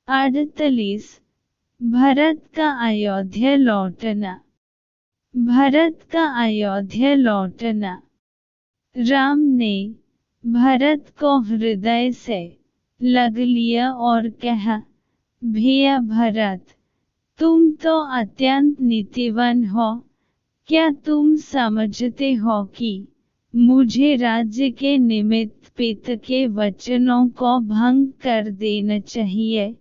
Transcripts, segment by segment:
48 भरत का अयोध्या लौटना। भरत का अयोध्या लौटना। राम ने भरत को हृदय से लग लिया और कहा, भैया भरत, तुम तो अत्यंत नीतिवान हो। क्या तुम समझते हो कि मुझे राज्य के निमित्त पिता के वचनों को भंग कर देना चाहिए?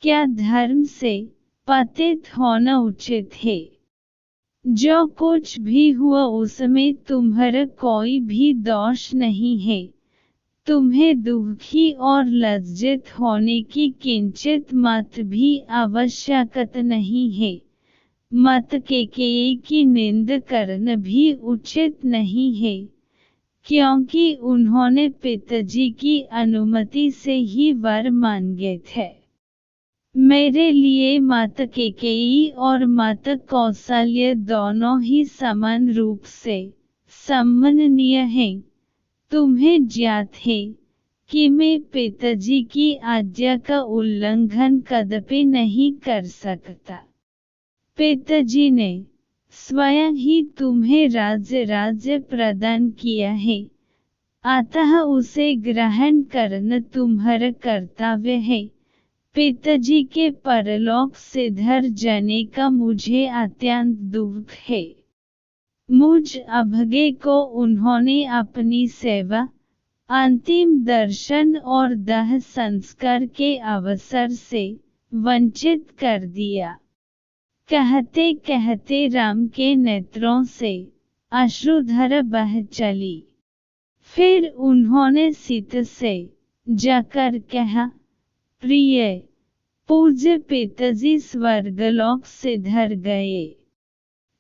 क्या धर्म से पतित होना उचित है? जो कुछ भी हुआ उसमें तुम्हारा कोई भी दोष नहीं है। तुम्हें दुखी और लज्जित होने की किंचित मात्र भी आवश्यकता नहीं है। मत कैकेयी की निंदा करना भी उचित नहीं है, क्योंकि उन्होंने पिताजी की अनुमति से ही वर मांगे थे। मेरे लिए माता कैकेयी और माता कौशल्या दोनों ही समान रूप से सम्माननीय हैं। तुम्हें ज्ञात है कि मैं पिताजी की आज्ञा का उल्लंघन कदापि नहीं कर सकता। पिताजी ने स्वयं ही तुम्हें राज्य प्रदान किया है, अतः उसे ग्रहण करना तुम्हारा कर्तव्य है। पिताजी के परलोक सिधार जाने का मुझे अत्यंत दुख है। मुझ अभागे को उन्होंने अपनी सेवा, अंतिम दर्शन और दाह संस्कार के अवसर से वंचित कर दिया। कहते कहते राम के नेत्रों से अश्रुधारा बह चली। फिर उन्होंने सीता से जाकर कहा, प्रिय पूज्य पिताजी स्वर्गलोक सिधार गए।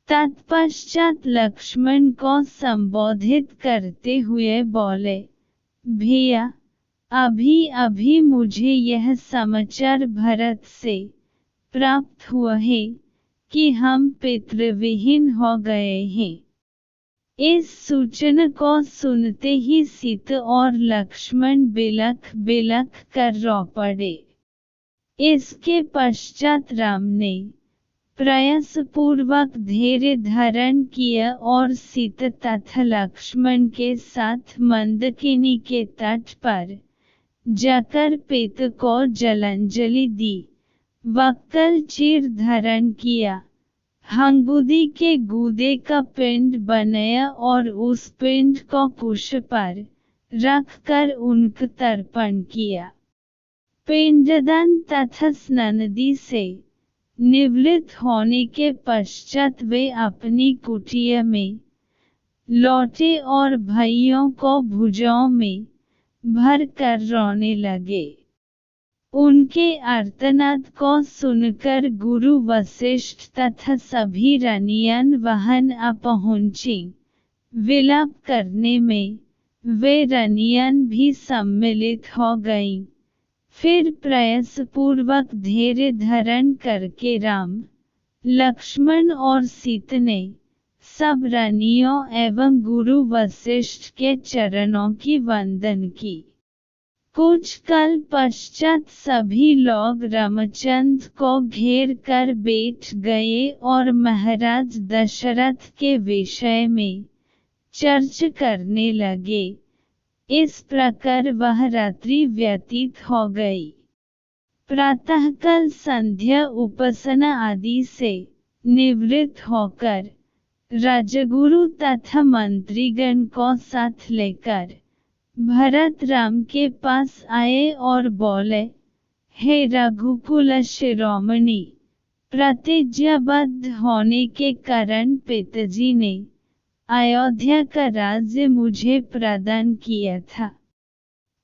तत्पश्चात लक्ष्मण को संबोधित करते हुए बोले, भैया, अभी अभी मुझे यह समाचार भरत से प्राप्त हुआ है कि हम पितृविहीन हो गए हैं। इस सूचना को सुनते ही सीता और लक्ष्मण बिलख बिलख कर रो पड़े। इसके पश्चात राम ने प्रयासपूर्वक धैर्य धारण किया और सीता तथा लक्ष्मण के साथ मंदाकिनी के तट पर जाकर पिता को जलांजलि दी, वक्कल चीर धारण किया, हंगुदी के गूदे का पिंड बनाया और उस पिंड को कुश पर रखकर उनका तर्पण किया। पिंडदान तथा स्नानादि से निवृत्त होने के पश्चात वे अपनी कुटिया में लौटे और भाइयों को भुजाओं में भर कर रोने लगे। उनके आर्तनाद को सुनकर गुरु वशिष्ठ तथा सभी रानियां वहां आ पहुंची। विलाप करने में वे रानियां भी सम्मिलित हो गईं। फिर प्रयासपूर्वक धैर्य धारण करके राम, लक्ष्मण और सीता ने सब रानियों एवं गुरु वशिष्ठ के चरणों की वंदन की। कुछ काल पश्चात सभी लोग रामचंद्र को घेर कर बैठ गए और महाराज दशरथ के विषय में चर्चा करने लगे। इस प्रकार वह रात्रि व्यतीत हो गई। प्रातःकाल संध्या उपासना आदि से निवृत्त होकर राजगुरु तथा मंत्रीगण को साथ लेकर भरत राम के पास आए और बोले, हे रघुकुल शिरोमणि, प्रतिज्ञाबद्ध होने के कारण पिताजी ने अयोध्या का राज्य मुझे प्रदान किया था।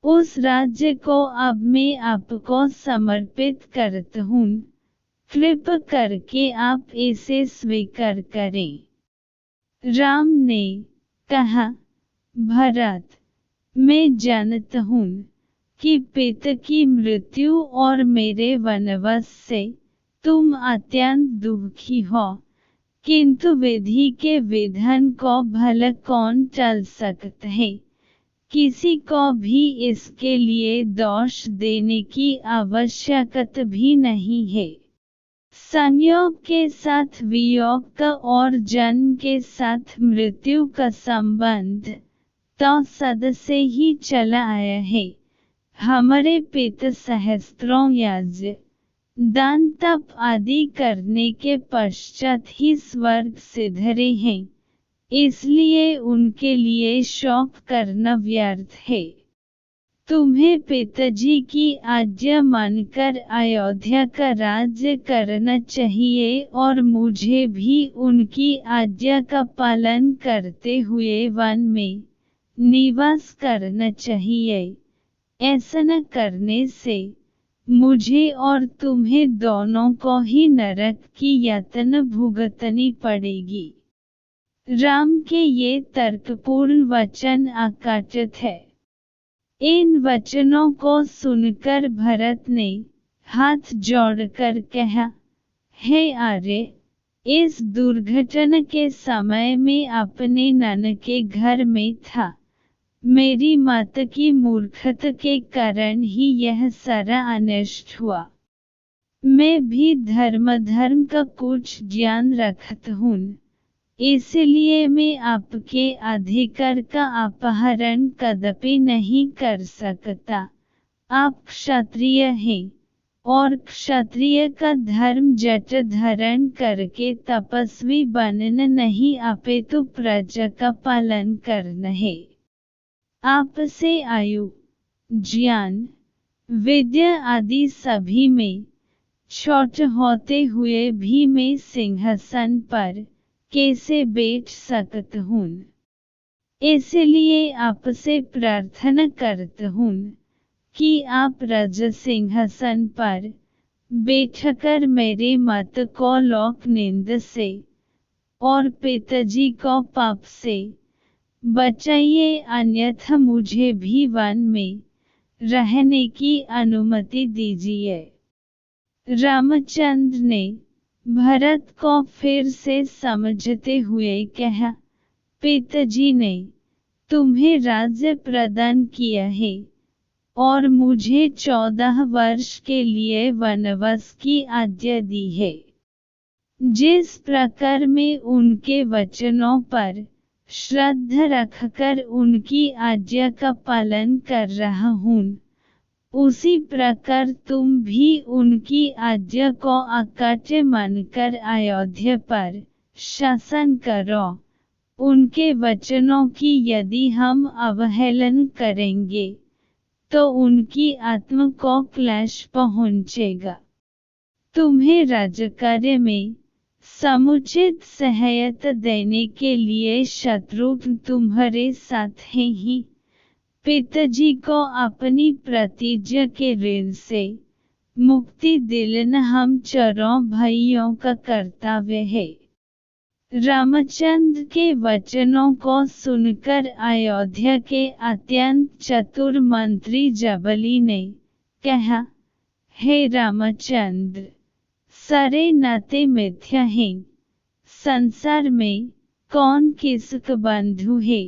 उस राज्य को अब मैं आपको समर्पित करता हूँ। कृपा करके आप इसे स्वीकार करें। राम ने कहा, भरत, मैं जानता हूँ कि पिता की मृत्यु और मेरे वनवास से तुम अत्यंत दुखी हो, किंतु विधि के विधान को भला कौन टाल सकता है? किसी को भी इसके लिए दोष देने की आवश्यकता भी नहीं है। संयोग के साथ वियोग का और जन्म के साथ मृत्यु का संबंध तो सद से ही चला आया है। हमारे पिता सहस्त्रों यज्ञ, दान तप आदि करने के पश्चात ही स्वर्ग सिधरे हैं, इसलिए उनके लिए शोक करना व्यर्थ है। तुम्हें पिताजी की आज्ञा मानकर अयोध्या का राज्य करना चाहिए और मुझे भी उनकी आज्ञा का पालन करते हुए वन में निवास करना चाहिए। ऐसा न करने से मुझे और तुम्हें दोनों को ही नरक की यातना भुगतनी पड़ेगी। राम के ये तर्कपूर्ण वचन अकाचित है। इन वचनों को सुनकर भरत ने हाथ जोड़कर कहा, हे आर्य, इस दुर्घटना के समय में अपने नन के घर में था। मेरी माता की मूर्खता के कारण ही यह सारा अनिष्ट हुआ। मैं भी धर्म का कुछ ज्ञान रखता हूँ, इसलिए मैं आपके अधिकार का अपहरण कदापि नहीं कर सकता। आप क्षत्रिय हैं और क्षत्रिय का धर्म जटा धारण करके तपस्वी बनना नहीं अपितु प्रजा का पालन करना है। आपसे आयु, ज्ञान, विद्या आदि सभी में छोटा होते हुए भी मैं सिंहासन पर कैसे बैठ सकता हूँ? इसलिए आपसे प्रार्थना करता हूँ कि आप राज सिंहासन पर बैठकर मेरे मत को लोक निंदा से और पिताजी को पाप से बचाइए, अन्यथा मुझे भी वन में रहने की अनुमति दीजिए। रामचंद्र ने भरत को फिर से समझते हुए कहा, पिताजी ने तुम्हें राज्य प्रदान किया है और मुझे 14 वर्ष के लिए वनवास की आज्ञा दी है। जिस प्रकार मैं उनके वचनों पर श्रद्धा रखकर उनकी आज्ञा का पालन कर रहा हूँ, उसी प्रकार तुम भी उनकी आज्ञा को अकाट्य मानकर अयोध्या पर शासन करो। उनके वचनों की यदि हम अवहेलना करेंगे तो उनकी आत्मा को क्लेश पहुँचेगा। तुम्हें राजकार्य में समुचित सहायता देने के लिए शत्रुघ्न तुम्हारे साथ हैं ही। पिताजी को अपनी प्रतिज्ञा के ऋण से मुक्ति दिलाना हम चारों भाइयों का कर्तव्य है। रामचंद्र के वचनों को सुनकर अयोध्या के अत्यंत चतुर मंत्री जबली ने कहा, हे रामचंद्र, सारे नाते मिथ्या हैं। संसार में कौन किसका बंधु है?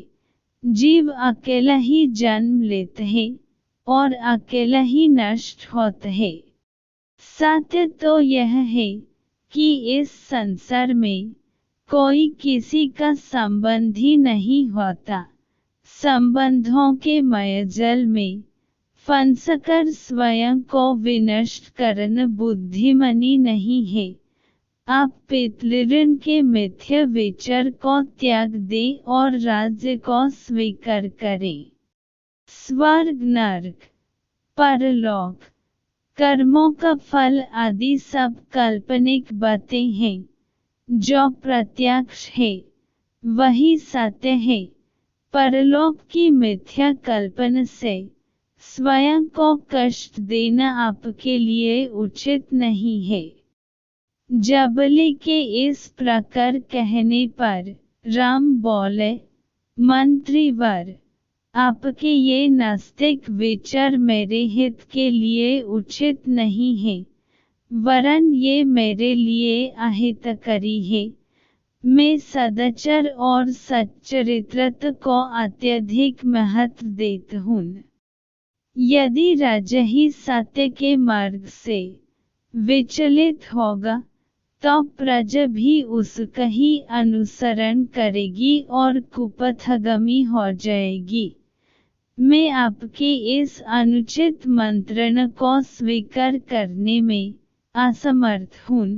जीव अकेला ही जन्म लेता है और अकेला ही नष्ट होता है। सत्य तो यह है कि इस संसार में कोई किसी का संबंधी नहीं होता। संबंधों के मायाजाल में फंसकर स्वयं को विनष्ट करना बुद्धिमानी नहीं है। आप पितृऋण के मिथ्या विचार को त्याग दें और राज्य को स्वीकार करें। स्वर्ग, नरक, परलोक, कर्मों का फल आदि सब काल्पनिक बातें हैं। जो प्रत्यक्ष है वही सत्य है। परलोक की मिथ्या कल्पना से स्वयं को कष्ट देना आपके लिए उचित नहीं है। जबली के इस प्रकार कहने पर राम बोले, मंत्रीवर, आपके ये नास्तिक विचार मेरे हित के लिए उचित नहीं है, वरन ये मेरे लिए अहितकारी है। मैं सदाचार और सच्चरित्रता को अत्यधिक महत्व देता हूँ। यदि राजा ही सत्य के मार्ग से विचलित होगा तो प्रजा भी उसका ही अनुसरण करेगी और कुपथगामी हो जाएगी। मैं आपके इस अनुचित मंत्रणा को स्वीकार करने में असमर्थ हूँ।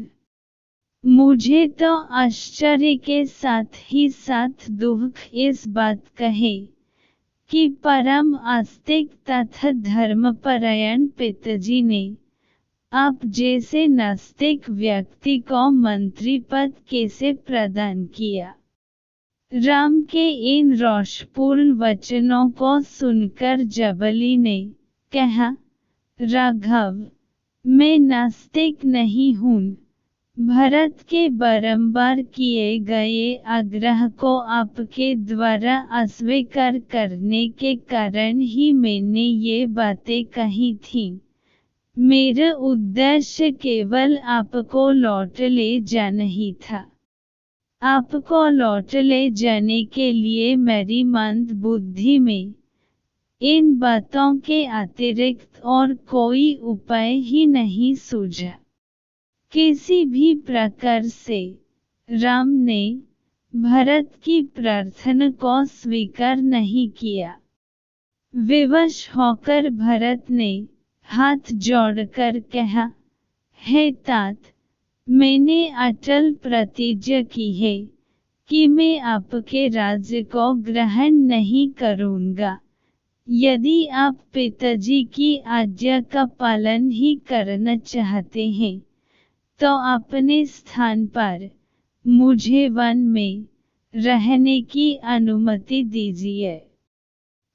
मुझे तो आश्चर्य के साथ ही साथ दुख इस बात का है कि परम आस्तिक तथा धर्मपरायण पिताजी ने आप जैसे नास्तिक व्यक्ति को मंत्री पद कैसे प्रदान किया। राम के इन रोषपूर्ण वचनों को सुनकर जबली ने कहा, राघव, मैं नास्तिक नहीं हूँ। भरत के बारंबार किए गए आग्रह को आपके द्वारा अस्वीकार करने के कारण ही मैंने ये बातें कही थीं। मेरा उद्देश्य केवल आपको लौट ले जाना ही था। आपको लौट ले जाने के लिए मेरी मंद बुद्धि में इन बातों के अतिरिक्त और कोई उपाय ही नहीं सूझा। किसी भी प्रकार से राम ने भरत की प्रार्थना को स्वीकार नहीं किया। विवश होकर भरत ने हाथ जोड़कर कहा, हे तात, मैंने अटल प्रतिज्ञा की है कि मैं आपके राज्य को ग्रहण नहीं करूँगा। यदि आप पिताजी की आज्ञा का पालन ही करना चाहते हैं तो अपने स्थान पर मुझे वन में रहने की अनुमति दीजिए।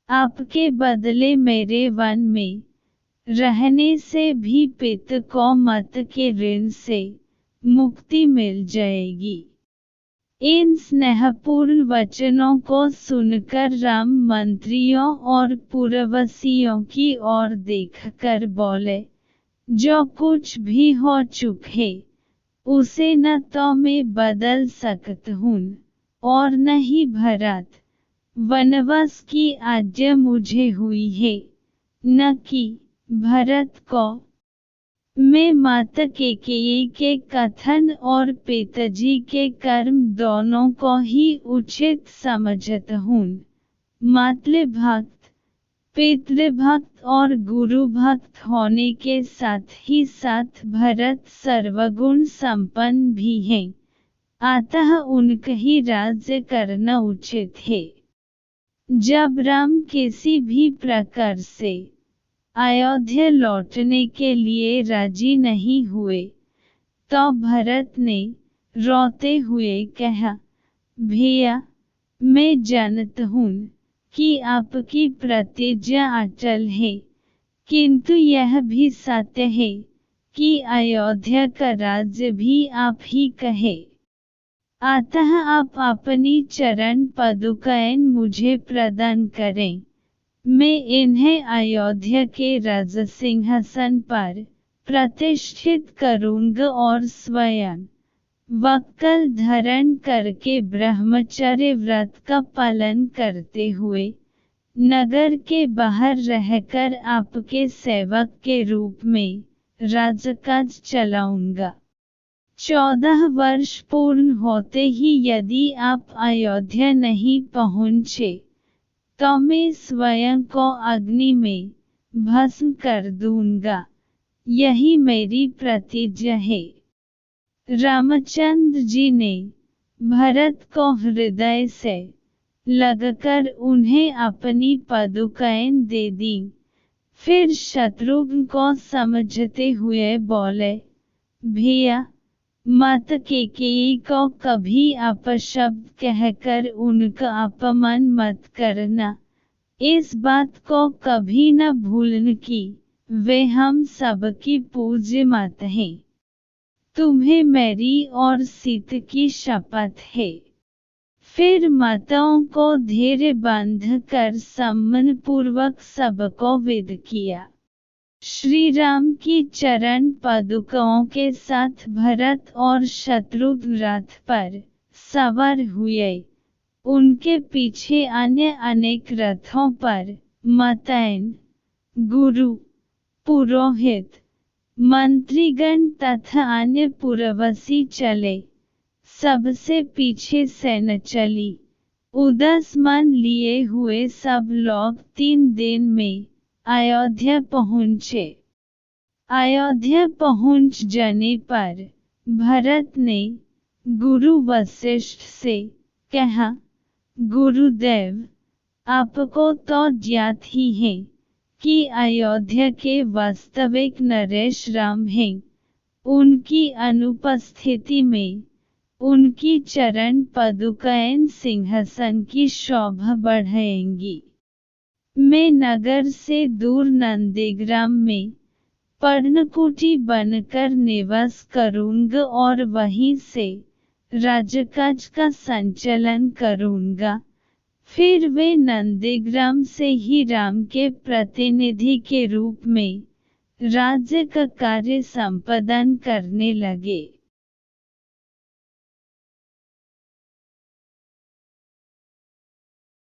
आपके बदले मेरे वन में रहने से भी पिता को मत के ऋण से मुक्ति मिल जाएगी। इन स्नेहपूर्ण वचनों को सुनकर राम मंत्रियों और पुरवैसियों की ओर देखकर बोले, जो कुछ भी हो चुके उसे न तो मैं बदल सकता हूँ और न ही भरत। वनवास की आज्ञा मुझे हुई है, न कि भरत को। मैं माता कैकेयी के कथन और पिताजी के कर्म दोनों को ही उचित समझता हूँ। मातृभक्त, पितृभक्त और गुरुभक्त होने के साथ ही साथ भरत सर्वगुण संपन्न भी हैं, अतः उनका ही राज्य करना उचित है। जब राम किसी भी प्रकार से अयोध्या लौटने के लिए राजी नहीं हुए तो भरत ने रोते हुए कहा, भैया, मैं जानता हूँ कि आपकी प्रतिज्ञा अटल है, किंतु यह भी सत्य है कि अयोध्या का राज्य भी आप ही का है। अतः आप अपनी चरण पादुकाएं मुझे प्रदान करें। मैं इन्हें अयोध्या के राज सिंहासन पर प्रतिष्ठित करूँगा और स्वयं वक्कल धारण करके ब्रह्मचर्य व्रत का पालन करते हुए नगर के बाहर रहकर आपके सेवक के रूप में राजकाज चलाऊंगा। 14 वर्ष पूर्ण होते ही यदि आप अयोध्या नहीं पहुँचे तो मैं स्वयं को अग्नि में भस्म कर दूंगा। यही मेरी प्रतिज्ञा है। रामचंद्र जी ने भरत को हृदय से लगकर उन्हें अपनी पादुकाएं दे दी। फिर शत्रुघ्न को समझते हुए बोले, भैया, माता कैकेयी को कभी अपशब्द कहकर उनका अपमान मत करना। इस बात को कभी न भूलना कि वे हम सबकी पूज्य माता हैं। तुम्हें मेरी और सीता की शपथ है। फिर माताओं को धैर्य बांधकर सम्मान पूर्वक सबको विदा किया। श्री राम की चरण पादुकाओं के साथ भरत और शत्रुघ्न रथ पर सवार हुए। उनके पीछे अन्य अनेक रथों पर मतैन, गुरु, पुरोहित, मंत्रीगण तथा अन्य पुरवसी चले। सबसे पीछे सैन्य चली। उद्यमन लिए हुए सब लोग 3 दिन में अयोध्या पहुँचे। अयोध्या पहुँच जाने पर भरत ने गुरु वशिष्ठ से कहा, गुरुदेव, आपको तो ज्ञात ही है कि अयोध्या के वास्तविक नरेश राम हैं। उनकी अनुपस्थिति में उनकी चरण पदुकाएं सिंहासन की शोभा बढ़ाएंगी। मैं नगर से दूर नंदीग्राम में पर्णकुटी बनकर निवास करूंगा और वहीं से राजकाज का संचालन करूंगा। फिर वे नंदीग्राम से ही राम के प्रतिनिधि के रूप में राज्य का कार्य संपादन करने लगे।